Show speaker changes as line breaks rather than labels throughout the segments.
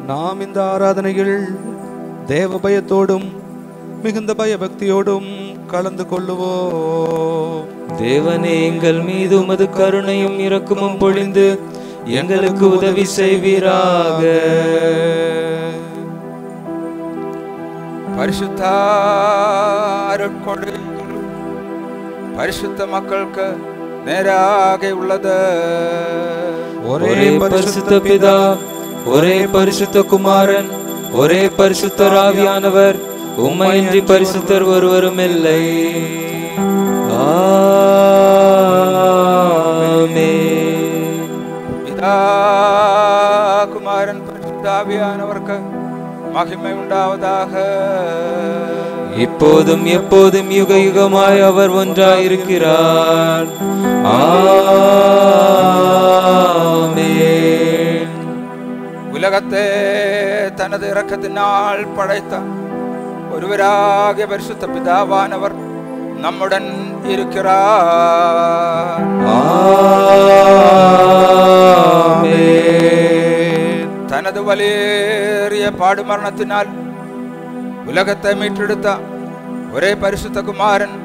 நாம் இந்த ஆராதனையில் தேவ பயத்தோடும் மிகுந்த பயபக்தியோடும் கலந்து கொள்ளுவோம்.
தேவனே, எங்கள் மீது உமது கருணையும் இரக்கமும் பொழிந்து எங்களுக்கு உதவி செய்வீராக.
பரிசுத்த அருட்கொடை பரிசுத்த மக்களுக்கு நேராக உள்ளது.
ஒரே பரிசுத்த பிதா, ஒரே பரிசுத்த குமாரன், ஒரே பரிசுத்த ஆவியானவர், உம்மையின்றி பரிசுத்தர் ஒருவரும் இல்லை. ஆமென்.
பிதா குமாரன் பரிசுத்த ஆவியானவருக்கு மகிமை உண்டாவதாக.
இப்போதும் எப்போதும் யுக யுகமாய் அவர் ஒன்றாயிருக்கிறார். ஆமென்.
உலகத்தை தனது இரக்கத்தினால் படைத்தார். ஒருவராகிய பரிசுத்த பிதாவானவர் நம்முடன் இருக்கிறார்.
ஆமென்.
தனது வலிய பாடு மரணத்தினால் உலகத்தை மீட்டெடுத்த ஒரே பரிசுத்த குமாரன்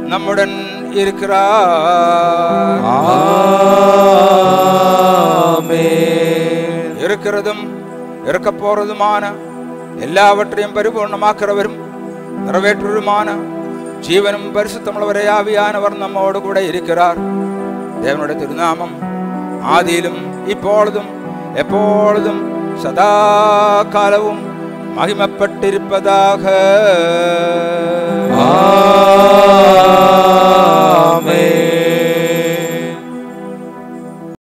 நம்முடன் இருக்கிறார்.
ஆமென்.
இருக்கிறதும் இருக்க போறதுமான எல்லாவற்றையும் பரிபூர்ணமாக்கிறவரும் நிறைவேற்றுவதுமான ஜீவனும் பரிசுத்தமுள்ளவரே ஆவியானவர் நம்மோடு கூட இருக்கிறார். தேவனுடைய திருநாமம் ஆதியிலும் இப்பொழுதும் எப்பொழுதும் சதா காலமும் மகிமைப்பட்டிருப்பதாக.